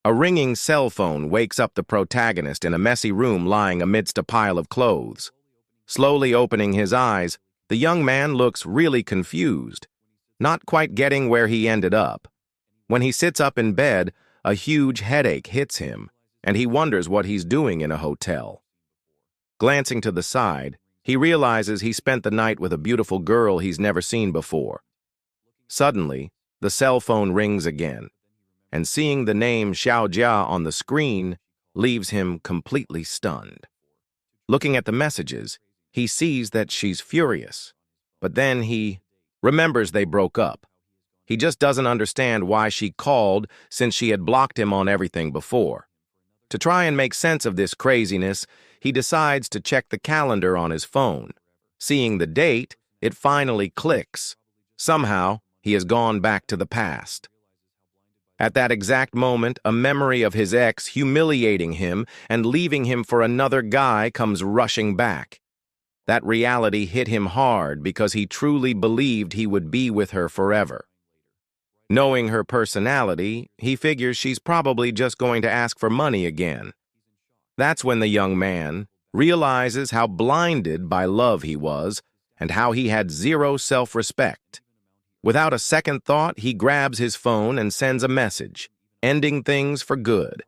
A ringing cell phone wakes up the protagonist in a messy room lying amidst a pile of clothes. Slowly opening his eyes, the young man looks really confused, not quite getting where he ended up. When he sits up in bed, a huge headache hits him, and he wonders what he's doing in a hotel. Glancing to the side, he realizes he spent the night with a beautiful girl he's never seen before. Suddenly, the cell phone rings again, and seeing the name Xiaojia on the screen leaves him completely stunned. Looking at the messages, he sees that she's furious, but then he remembers they broke up. He just doesn't understand why she called since she had blocked him on everything before. To try and make sense of this craziness, he decides to check the calendar on his phone. Seeing the date, it finally clicks. Somehow, he has gone back to the past. At that exact moment, a memory of his ex humiliating him and leaving him for another guy comes rushing back. That reality hit him hard because he truly believed he would be with her forever. Knowing her personality, he figures she's probably just going to ask for money again. That's when the young man realizes how blinded by love he was and how he had zero self-respect. Without a second thought, he grabs his phone and sends a message, ending things for good.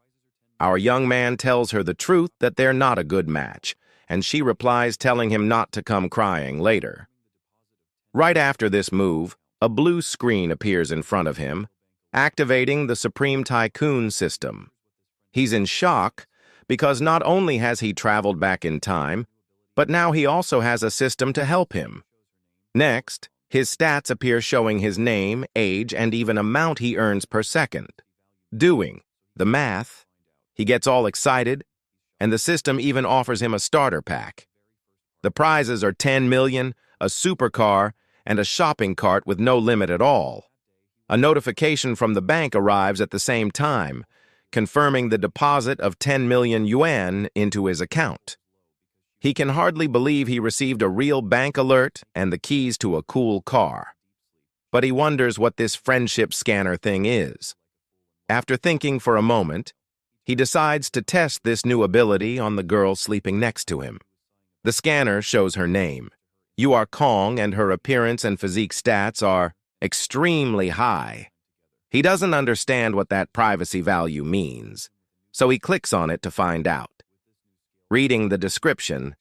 Our young man tells her the truth that they're not a good match, and she replies telling him not to come crying later. Right after this move, a blue screen appears in front of him, activating the Supreme Tycoon system. He's in shock because not only has he traveled back in time, but now he also has a system to help him. Next, his stats appear showing his name, age, and even amount he earns per second. Doing the math, he gets all excited, and the system even offers him a starter pack. The prizes are 10 million, a supercar, and a shopping cart with no limit at all. A notification from the bank arrives at the same time, confirming the deposit of 10 million yuan into his account. He can hardly believe he received a real bank alert and the keys to a cool car. But he wonders what this friendship scanner thing is. After thinking for a moment, he decides to test this new ability on the girl sleeping next to him. The scanner shows her name. Yu Kong, and her appearance and physique stats are extremely high. He doesn't understand what that privacy value means, so he clicks on it to find out. Reading the description,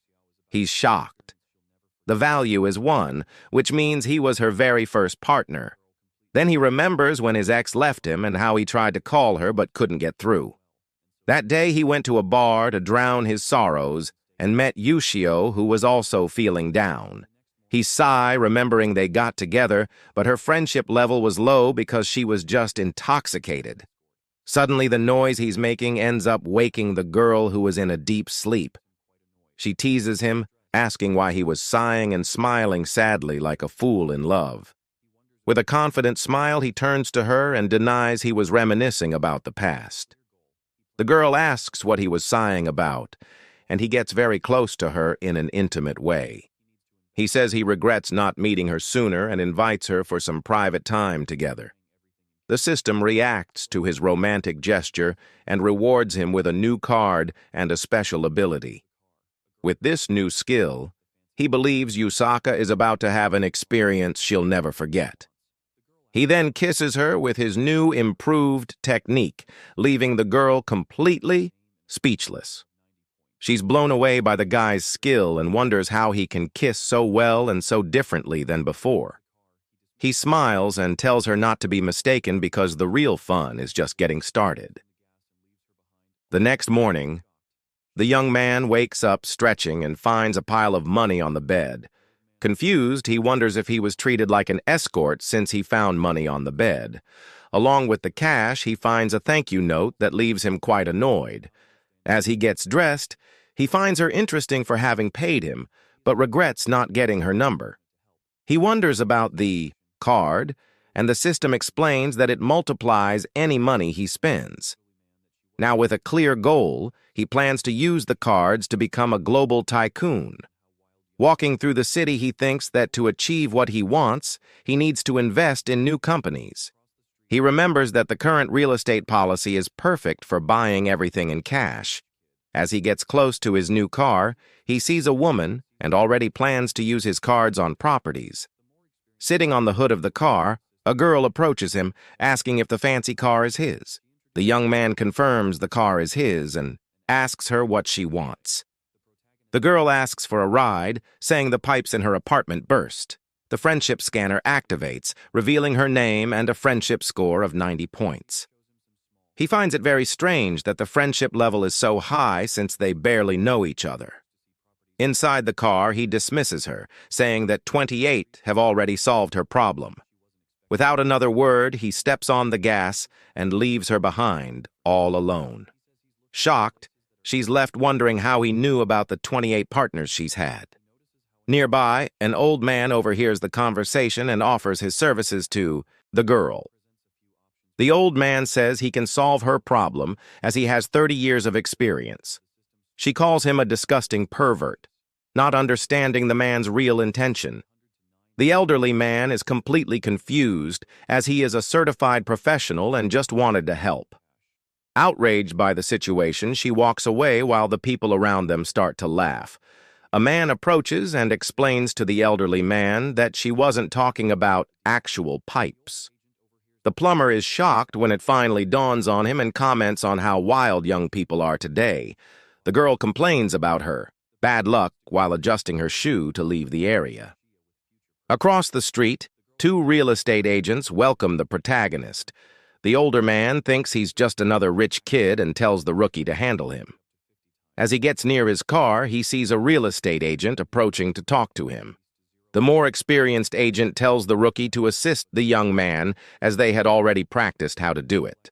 he's shocked. The value is 1, which means he was her very first partner. Then he remembers when his ex left him and how he tried to call her but couldn't get through. That day he went to a bar to drown his sorrows and met Yushio, who was also feeling down. He sighed, remembering they got together, but her friendship level was low because she was just intoxicated. Suddenly, the noise he's making ends up waking the girl who was in a deep sleep. She teases him, asking why he was sighing and smiling sadly like a fool in love. With a confident smile, he turns to her and denies he was reminiscing about the past. The girl asks what he was sighing about, and he gets very close to her in an intimate way. He says he regrets not meeting her sooner and invites her for some private time together. The system reacts to his romantic gesture and rewards him with a new card and a special ability. With this new skill, he believes Yusaka is about to have an experience she'll never forget. He then kisses her with his new improved technique, leaving the girl completely speechless. She's blown away by the guy's skill and wonders how he can kiss so well and so differently than before. He smiles and tells her not to be mistaken because the real fun is just getting started. The next morning, the young man wakes up stretching and finds a pile of money on the bed. Confused, he wonders if he was treated like an escort since he found money on the bed. Along with the cash, he finds a thank you note that leaves him quite annoyed. As he gets dressed, he finds her interesting for having paid him, but regrets not getting her number. He wonders about the card, and the system explains that it multiplies any money he spends. Now, with a clear goal, he plans to use the cards to become a global tycoon. Walking through the city, he thinks that to achieve what he wants, he needs to invest in new companies. He remembers that the current real estate policy is perfect for buying everything in cash. As he gets close to his new car, he sees a woman and already plans to use his cards on properties. Sitting on the hood of the car, a girl approaches him, asking if the fancy car is his. The young man confirms the car is his and asks her what she wants. The girl asks for a ride, saying the pipes in her apartment burst. The friendship scanner activates, revealing her name and a friendship score of 90 points. He finds it very strange that the friendship level is so high since they barely know each other. Inside the car, he dismisses her, saying that 28 have already solved her problem. Without another word, he steps on the gas and leaves her behind, all alone. Shocked, she's left wondering how he knew about the 28 partners she's had. Nearby, an old man overhears the conversation and offers his services to the girl. The old man says he can solve her problem as he has 30 years of experience. She calls him a disgusting pervert, not understanding the man's real intention. The elderly man is completely confused as he is a certified professional and just wanted to help. Outraged by the situation, she walks away while the people around them start to laugh. A man approaches and explains to the elderly man that she wasn't talking about actual pipes. The plumber is shocked when it finally dawns on him and comments on how wild young people are today. The girl complains about her bad luck while adjusting her shoe to leave the area. Across the street, two real estate agents welcome the protagonist. The older man thinks he's just another rich kid and tells the rookie to handle him. As he gets near his car, he sees a real estate agent approaching to talk to him. The more experienced agent tells the rookie to assist the young man as they had already practiced how to do it.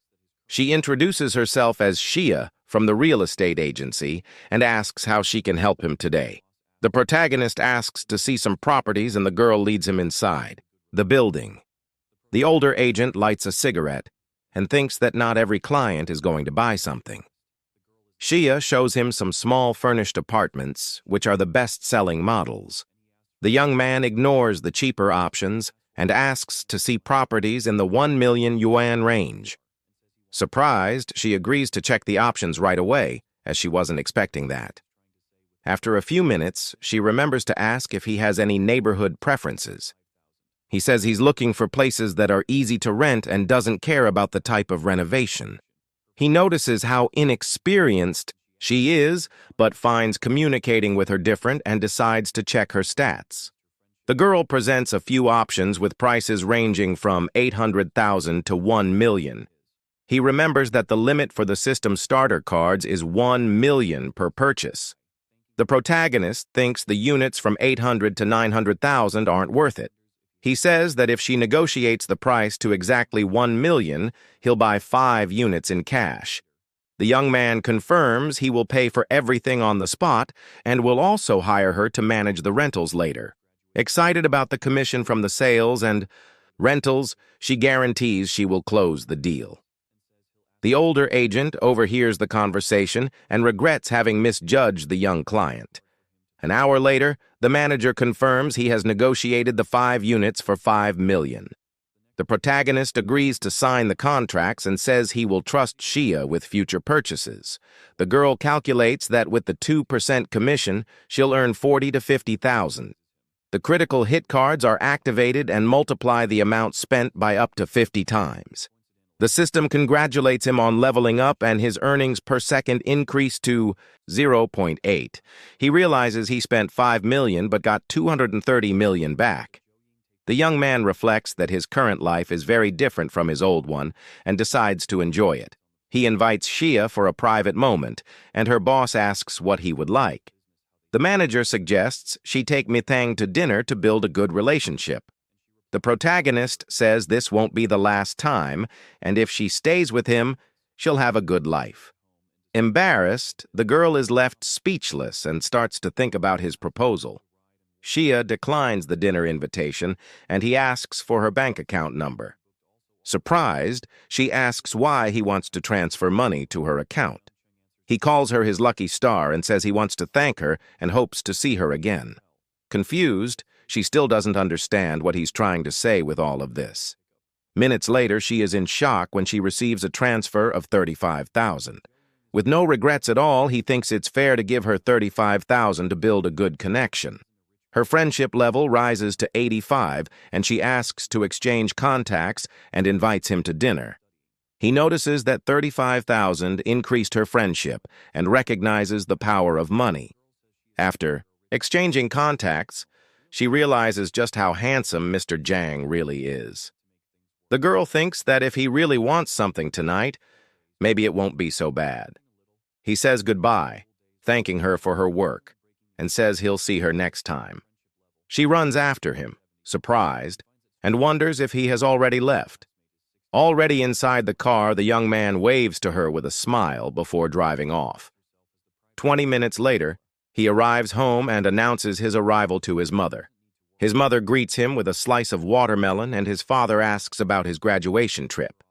She introduces herself as Shia from the real estate agency and asks how she can help him today. The protagonist asks to see some properties and the girl leads him inside the building. The older agent lights a cigarette and thinks that not every client is going to buy something. Shia shows him some small furnished apartments, which are the best-selling models. The young man ignores the cheaper options and asks to see properties in the 1 million yuan range. Surprised, she agrees to check the options right away, as she wasn't expecting that. After a few minutes, she remembers to ask if he has any neighborhood preferences. He says he's looking for places that are easy to rent and doesn't care about the type of renovation. He notices how inexperienced she is, but finds communicating with her different and decides to check her stats. The girl presents a few options with prices ranging from 800,000 to 1 million. He remembers that the limit for the system starter cards is 1 million per purchase. The protagonist thinks the units from 800 to 900,000 aren't worth it. He says that if she negotiates the price to exactly 1 million, he'll buy 5 units in cash. The young man confirms he will pay for everything on the spot and will also hire her to manage the rentals later. Excited about the commission from the sales and rentals, she guarantees she will close the deal. The older agent overhears the conversation and regrets having misjudged the young client. An hour later, the manager confirms he has negotiated the 5 units for 5 million. The protagonist agrees to sign the contracts and says he will trust Shia with future purchases. The girl calculates that with the 2% commission, she'll earn 40 to 50,000. The critical hit cards are activated and multiply the amount spent by up to 50 times. The system congratulates him on leveling up and his earnings per second increase to 0.8. He realizes he spent 5 million but got 230 million back. The young man reflects that his current life is very different from his old one and decides to enjoy it. He invites Shia for a private moment, and her boss asks what he would like. The manager suggests she take Mithang to dinner to build a good relationship. The protagonist says this won't be the last time, and if she stays with him, she'll have a good life. Embarrassed, the girl is left speechless and starts to think about his proposal. Shia declines the dinner invitation, and he asks for her bank account number. Surprised, she asks why he wants to transfer money to her account. He calls her his lucky star and says he wants to thank her and hopes to see her again. Confused, she still doesn't understand what he's trying to say with all of this. Minutes later, she is in shock when she receives a transfer of $35,000. With no regrets at all, he thinks it's fair to give her $35,000 to build a good connection. Her friendship level rises to 85, and she asks to exchange contacts and invites him to dinner. He notices that $35,000 increased her friendship and recognizes the power of money. After exchanging contacts, she realizes just how handsome Mr. Jang really is. The girl thinks that if he really wants something tonight, maybe it won't be so bad. He says goodbye, thanking her for her work, and says he'll see her next time. She runs after him, surprised, and wonders if he has already left. Already inside the car, the young man waves to her with a smile before driving off. 20 minutes later, he arrives home and announces his arrival to his mother. His mother greets him with a slice of watermelon, and his father asks about his graduation trip.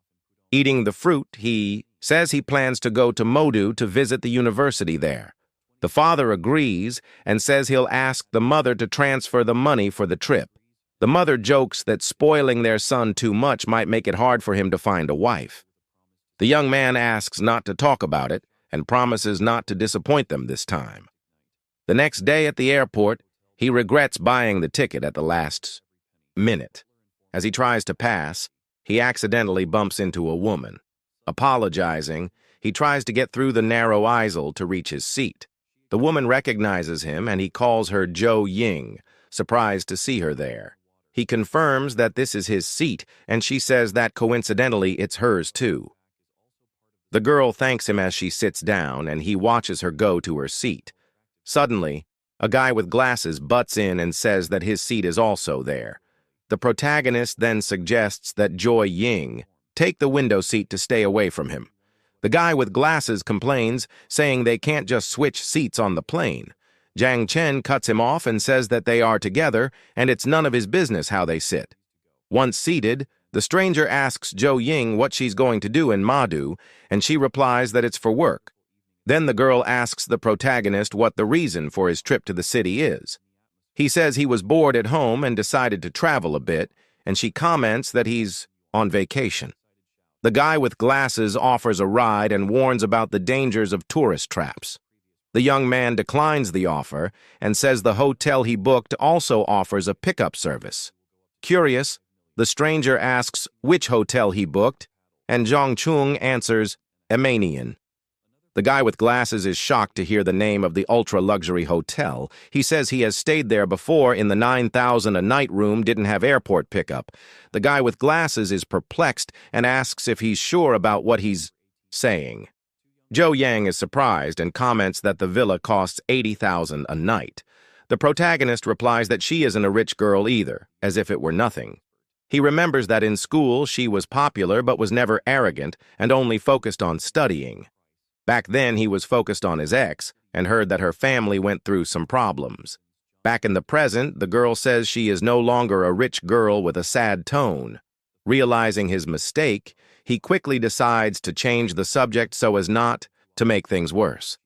Eating the fruit, he says he plans to go to Modu to visit the university there. The father agrees and says he'll ask the mother to transfer the money for the trip. The mother jokes that spoiling their son too much might make it hard for him to find a wife. The young man asks not to talk about it and promises not to disappoint them this time. The next day at the airport, he regrets buying the ticket at the last minute. As he tries to pass, he accidentally bumps into a woman. Apologizing, he tries to get through the narrow aisle to reach his seat. The woman recognizes him and he calls her Jo Ying, surprised to see her there. He confirms that this is his seat, and she says that coincidentally it's hers too. The girl thanks him as she sits down, and he watches her go to her seat. Suddenly, a guy with glasses butts in and says that his seat is also there. The protagonist then suggests that Jo Ying take the window seat to stay away from him. The guy with glasses complains, saying they can't just switch seats on the plane. Jang Chen cuts him off and says that they are together and it's none of his business how they sit. Once seated, the stranger asks Jo Ying what she's going to do in Madu, and she replies that it's for work. Then the girl asks the protagonist what the reason for his trip to the city is. He says he was bored at home and decided to travel a bit, and she comments that he's on vacation. The guy with glasses offers a ride and warns about the dangers of tourist traps. The young man declines the offer and says the hotel he booked also offers a pickup service. Curious, the stranger asks which hotel he booked, and Zhang Chung answers, Emanian. The guy with glasses is shocked to hear the name of the ultra-luxury hotel. He says he has stayed there before in the 9,000 a night room, didn't have airport pickup. The guy with glasses is perplexed and asks if he's sure about what he's saying. Jo Yang is surprised and comments that the villa costs 80,000 a night. The protagonist replies that she isn't a rich girl either, as if it were nothing. He remembers that in school she was popular but was never arrogant and only focused on studying. Back then he was focused on his ex and heard that her family went through some problems. Back in the present, the girl says she is no longer a rich girl with a sad tone. Realizing his mistake, he quickly decides to change the subject so as not to make things worse.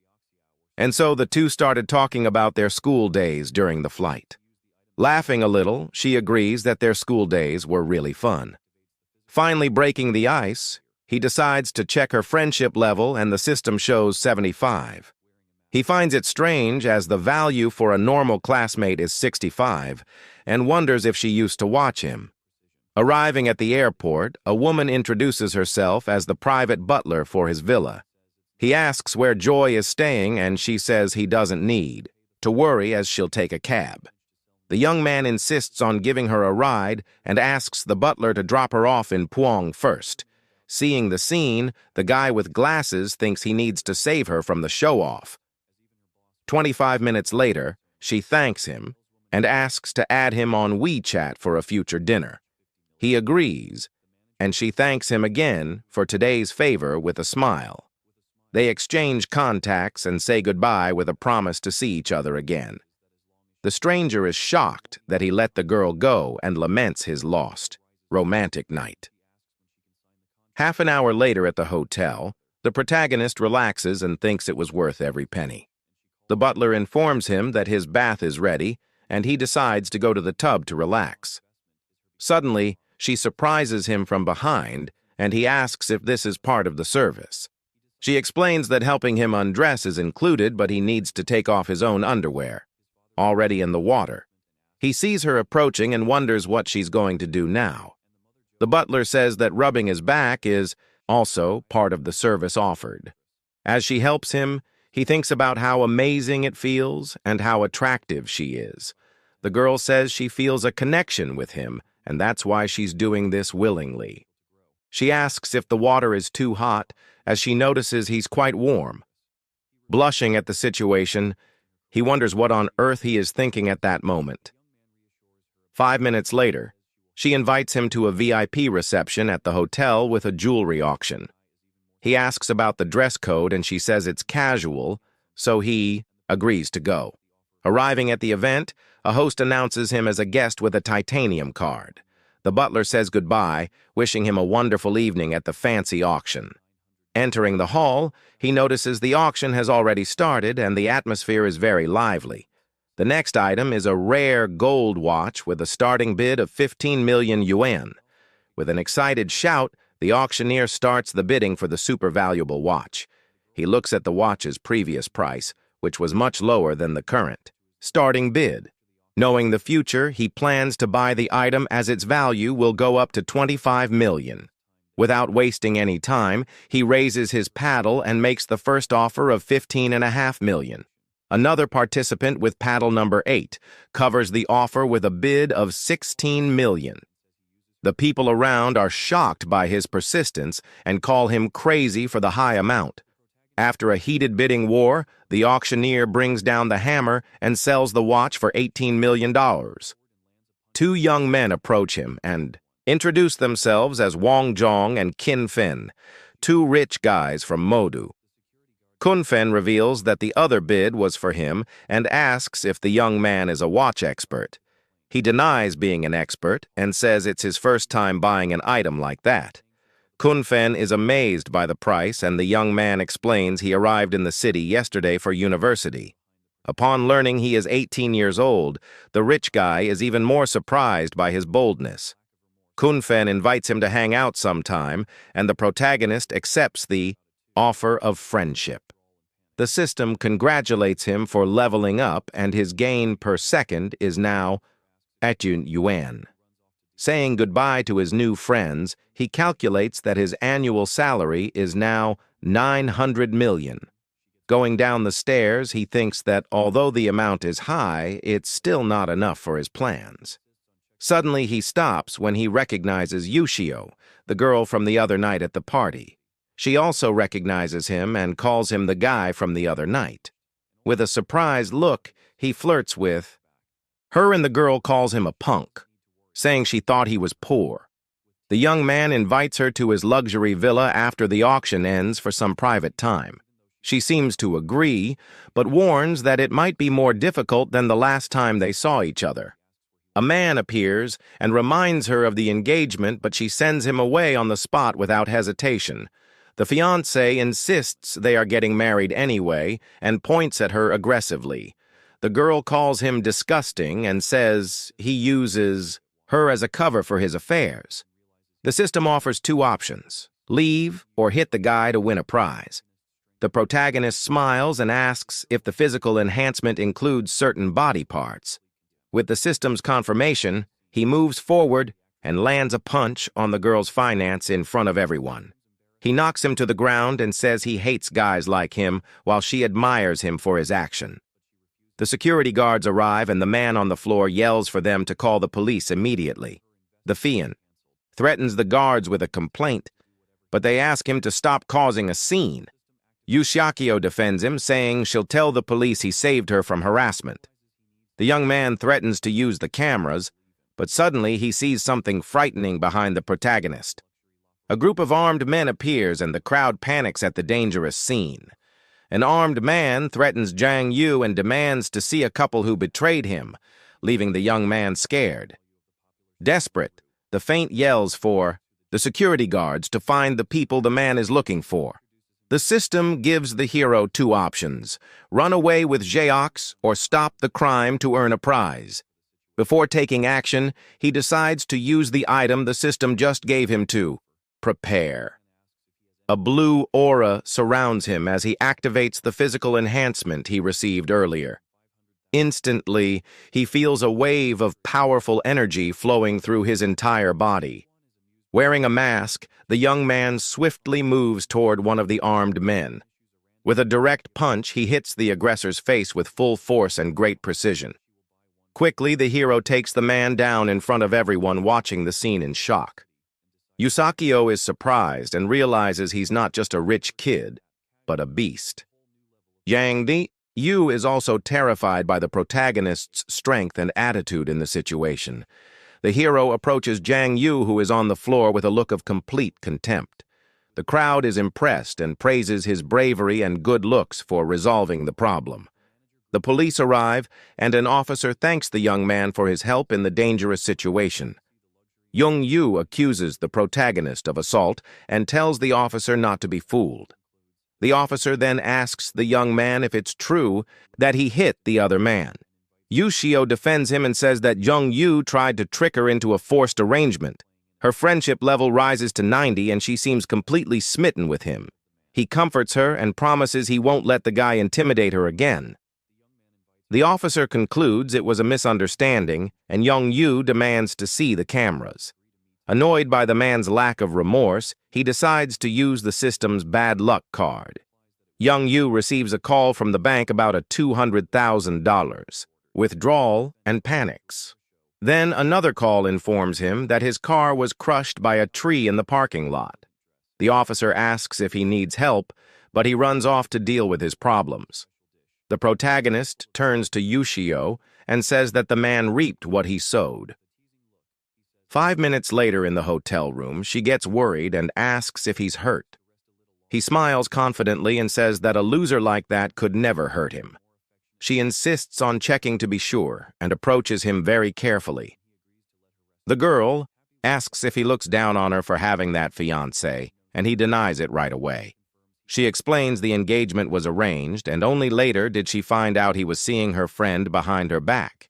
And so the two started talking about their school days during the flight. Laughing a little, she agrees that their school days were really fun. Finally breaking the ice, he decides to check her friendship level and the system shows 75. He finds it strange as the value for a normal classmate is 65 and wonders if she used to watch him. Arriving at the airport, a woman introduces herself as the private butler for his villa. He asks where Joy is staying and she says he doesn't need to worry as she'll take a cab. The young man insists on giving her a ride and asks the butler to drop her off in Puong first. Seeing the scene, the guy with glasses thinks he needs to save her from the show-off. 25 minutes later, she thanks him and asks to add him on WeChat for a future dinner. He agrees, and she thanks him again for today's favor with a smile. They exchange contacts and say goodbye with a promise to see each other again. The stranger is shocked that he let the girl go and laments his lost romantic night. Half an hour later at the hotel, the protagonist relaxes and thinks it was worth every penny. The butler informs him that his bath is ready, and he decides to go to the tub to relax. Suddenly, she surprises him from behind, and he asks if this is part of the service. She explains that helping him undress is included, but he needs to take off his own underwear, already in the water. He sees her approaching and wonders what she's going to do now. The butler says that rubbing his back is also part of the service offered. As she helps him, he thinks about how amazing it feels and how attractive she is. The girl says she feels a connection with him, and that's why she's doing this willingly. She asks if the water is too hot, as she notices he's quite warm. Blushing at the situation, he wonders what on earth he is thinking at that moment. 5 minutes later, she invites him to a VIP reception at the hotel with a jewelry auction. He asks about the dress code and she says it's casual, so he agrees to go. Arriving at the event, a host announces him as a guest with a titanium card. The butler says goodbye, wishing him a wonderful evening at the fancy auction. Entering the hall, he notices the auction has already started and the atmosphere is very lively. The next item is a rare gold watch with a starting bid of 15 million yuan. With an excited shout, the auctioneer starts the bidding for the super valuable watch. He looks at the watch's previous price, which was much lower than the current starting bid. Knowing the future, he plans to buy the item as its value will go up to 25 million. Without wasting any time, he raises his paddle and makes the first offer of 15.5 million. Another participant with paddle number 8 covers the offer with a bid of 16 million. The people around are shocked by his persistence and call him crazy for the high amount. After a heated bidding war, the auctioneer brings down the hammer and sells the watch for $18 million. 2 young men approach him and introduce themselves as Wang Zhong and Qin Fen, 2 rich guys from Modu. Kun Fen reveals that the other bid was for him and asks if the young man is a watch expert. He denies being an expert and says it's his first time buying an item like that. Kun Fen is amazed by the price, and the young man explains he arrived in the city yesterday for university. Upon learning he is 18 years old, the rich guy is even more surprised by his boldness. Kun Fen invites him to hang out sometime, and the protagonist accepts the offer of friendship. The system congratulates him for leveling up, and his gain per second is now 1 yuan. Saying goodbye to his new friends, he calculates that his annual salary is now 900 million. Going down the stairs, he thinks that although the amount is high, it's still not enough for his plans. Suddenly he stops when he recognizes Yushio, the girl from the other night at the party. She also recognizes him and calls him the guy from the other night. With a surprised look, he flirts with her, and the girl calls him a punk, saying she thought he was poor. The young man invites her to his luxury villa after the auction ends for some private time. She seems to agree, but warns that it might be more difficult than the last time they saw each other. A man appears and reminds her of the engagement, but she sends him away on the spot without hesitation. The fiancé insists they are getting married anyway and points at her aggressively. The girl calls him disgusting and says he uses her as a cover for his affairs. The system offers 2 options: leave or hit the guy to win a prize. The protagonist smiles and asks if the physical enhancement includes certain body parts. With the system's confirmation, he moves forward and lands a punch on the girl's finance in front of everyone. He knocks him to the ground and says he hates guys like him while she admires him for his action. The security guards arrive and the man on the floor yells for them to call the police immediately. The Fian threatens the guards with a complaint, but they ask him to stop causing a scene. Yushiakio defends him, saying she'll tell the police he saved her from harassment. The young man threatens to use the cameras, but suddenly he sees something frightening behind the protagonist. A group of armed men appears and the crowd panics at the dangerous scene. An armed man threatens Zhang Yu and demands to see a couple who betrayed him, leaving the young man scared. Desperate, the Feint yells for the security guards to find the people the man is looking for. The system gives the hero 2 options: run away with Jeox or stop the crime to earn a prize. Before taking action, he decides to use the item the system just gave him to prepare. A blue aura surrounds him as he activates the physical enhancement he received earlier. Instantly, he feels a wave of powerful energy flowing through his entire body. Wearing a mask, the young man swiftly moves toward one of the armed men. With a direct punch, he hits the aggressor's face with full force and great precision. Quickly, the hero takes the man down in front of everyone watching the scene in shock. Yusakio is surprised and realizes he's not just a rich kid, but a beast. Yang Yu is also terrified by the protagonist's strength and attitude in the situation. The hero approaches Jiang Yu, who is on the floor with a look of complete contempt. The crowd is impressed and praises his bravery and good looks for resolving the problem. The police arrive, and an officer thanks the young man for his help in the dangerous situation. Young Yu accuses the protagonist of assault and tells the officer not to be fooled. The officer then asks the young man if it's true that he hit the other man. Yushio defends him and says that Young Yu tried to trick her into a forced arrangement. Her friendship level rises to 90 and she seems completely smitten with him. He comforts her and promises he won't let the guy intimidate her again. The officer concludes it was a misunderstanding, and Young Yu demands to see the cameras. Annoyed by the man's lack of remorse, he decides to use the system's bad luck card. Young Yu receives a call from the bank about a $200,000 withdrawal and panics. Then another call informs him that his car was crushed by a tree in the parking lot. The officer asks if he needs help, but he runs off to deal with his problems. The protagonist turns to Yushio and says that the man reaped what he sowed. 5 minutes later in the hotel room, she gets worried and asks if he's hurt. He smiles confidently and says that a loser like that could never hurt him. She insists on checking to be sure and approaches him very carefully. The girl asks if he looks down on her for having that fiancé, and he denies it right away. She explains the engagement was arranged, and only later did she find out he was seeing her friend behind her back.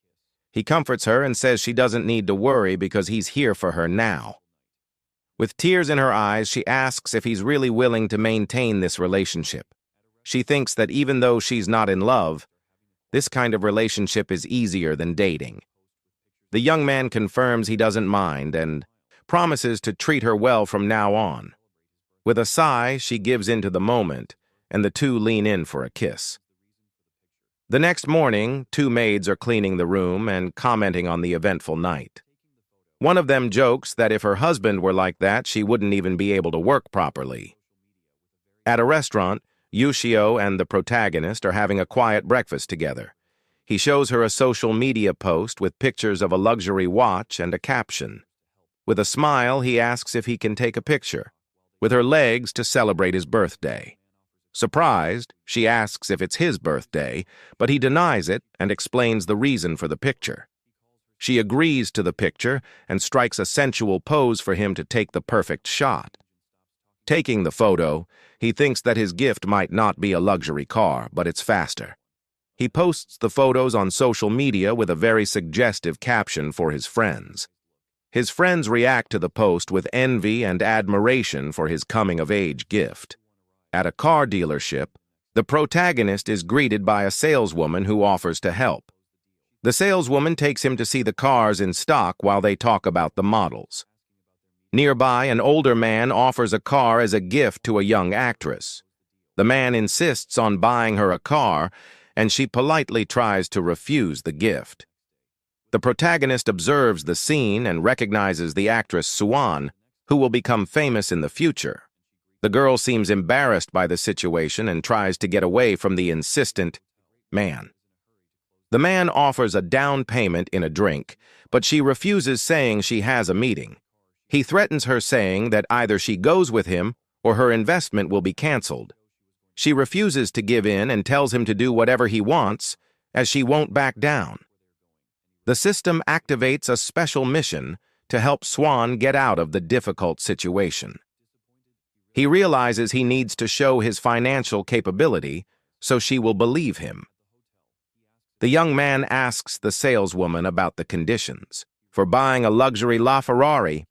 He comforts her and says she doesn't need to worry because he's here for her now. With tears in her eyes, she asks if he's really willing to maintain this relationship. She thinks that even though she's not in love, this kind of relationship is easier than dating. The young man confirms he doesn't mind and promises to treat her well from now on. With a sigh, she gives in to the moment, and the two lean in for a kiss. The next morning, two maids are cleaning the room and commenting on the eventful night. One of them jokes that if her husband were like that, she wouldn't even be able to work properly. At a restaurant, Yushio and the protagonist are having a quiet breakfast together. He shows her a social media post with pictures of a luxury watch and a caption. With a smile, he asks if he can take a picture with her legs to celebrate his birthday. Surprised, she asks if it's his birthday, but he denies it and explains the reason for the picture. She agrees to the picture and strikes a sensual pose for him to take the perfect shot. Taking the photo, he thinks that his gift might not be a luxury car, but it's faster. He posts the photos on social media with a very suggestive caption for his friends. His friends react to the post with envy and admiration for his coming-of-age gift. At a car dealership, the protagonist is greeted by a saleswoman who offers to help. The saleswoman takes him to see the cars in stock while they talk about the models. Nearby, an older man offers a car as a gift to a young actress. The man insists on buying her a car, and she politely tries to refuse the gift. The protagonist observes the scene and recognizes the actress Swan, who will become famous in the future. The girl seems embarrassed by the situation and tries to get away from the insistent man. The man offers a down payment in a drink, but she refuses, saying she has a meeting. He threatens her, saying that either she goes with him or her investment will be canceled. She refuses to give in and tells him to do whatever he wants, as she won't back down. The system activates a special mission to help Swan get out of the difficult situation. He realizes he needs to show his financial capability, so she will believe him. The young man asks the saleswoman about the conditions. For buying a luxury LaFerrari,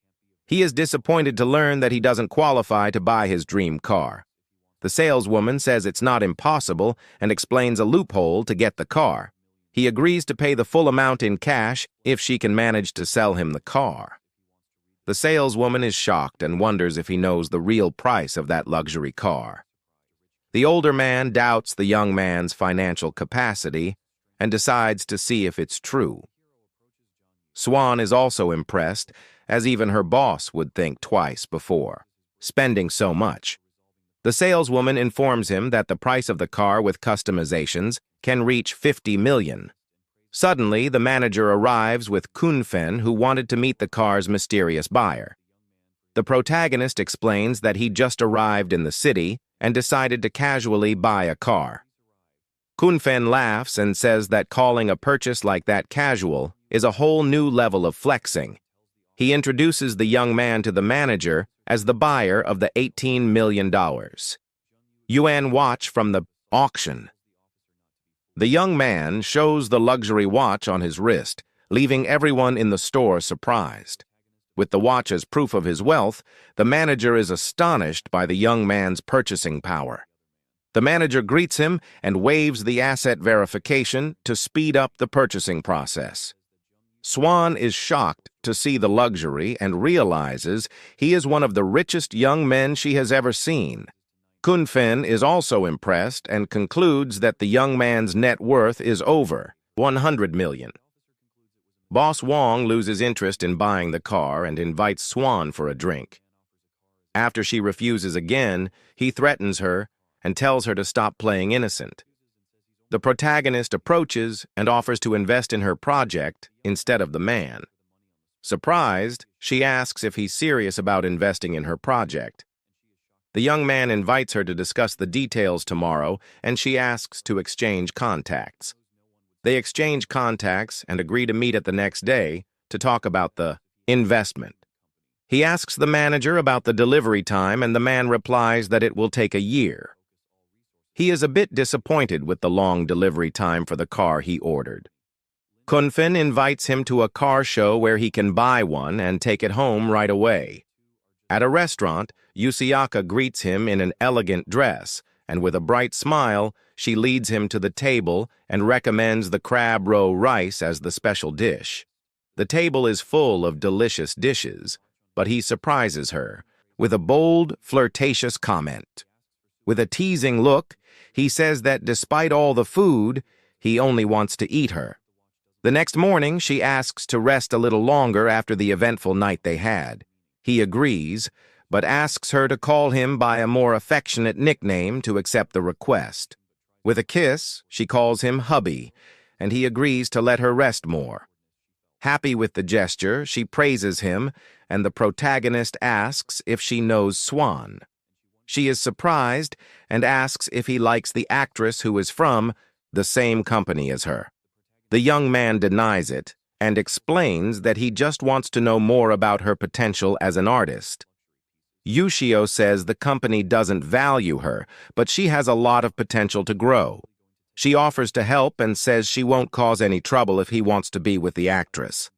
he is disappointed to learn that he doesn't qualify to buy his dream car. The saleswoman says it's not impossible and explains a loophole to get the car. He agrees to pay the full amount in cash if she can manage to sell him the car. The saleswoman is shocked and wonders if he knows the real price of that luxury car. The older man doubts the young man's financial capacity and decides to see if it's true. Swan is also impressed, as even her boss would think twice before spending so much. The saleswoman informs him that the price of the car with customizations can reach $50 million. Suddenly, the manager arrives with Kunfen, who wanted to meet the car's mysterious buyer. The protagonist explains that he just arrived in the city and decided to casually buy a car. Kunfen laughs and says that calling a purchase like that casual is a whole new level of flexing. He introduces the young man to the manager as the buyer of the $18 million yuan watch from the auction. The young man shows the luxury watch on his wrist, leaving everyone in the store surprised. With the watch as proof of his wealth, the manager is astonished by the young man's purchasing power. The manager greets him and waives the asset verification to speed up the purchasing process. Swan is shocked to see the luxury and realizes he is one of the richest young men she has ever seen. Kunfen is also impressed and concludes that the young man's net worth is over $100 million. Boss Wong loses interest in buying the car and invites Swan for a drink. After she refuses again, he threatens her and tells her to stop playing innocent. The protagonist approaches and offers to invest in her project instead of the man. Surprised, she asks if he's serious about investing in her project. The young man invites her to discuss the details tomorrow, and she asks to exchange contacts. They exchange contacts and agree to meet at the next day to talk about the investment. He asks the manager about the delivery time, and the man replies that it will take a year. He is a bit disappointed with the long delivery time for the car he ordered. Kunfen invites him to a car show where he can buy one and take it home right away. At a restaurant, Yusiaka greets him in an elegant dress, and with a bright smile, she leads him to the table and recommends the crab roe rice as the special dish. The table is full of delicious dishes, but he surprises her with a bold, flirtatious comment. With a teasing look, he says that despite all the food, he only wants to eat her. The next morning, she asks to rest a little longer after the eventful night they had. He agrees, but asks her to call him by a more affectionate nickname to accept the request. With a kiss, she calls him hubby, and he agrees to let her rest more. Happy with the gesture, she praises him, and the protagonist asks if she knows Swan. She is surprised and asks if he likes the actress who is from the same company as her. The young man denies it and explains that he just wants to know more about her potential as an artist. Yushio says the company doesn't value her, but she has a lot of potential to grow. She offers to help and says she won't cause any trouble if he wants to be with the actress.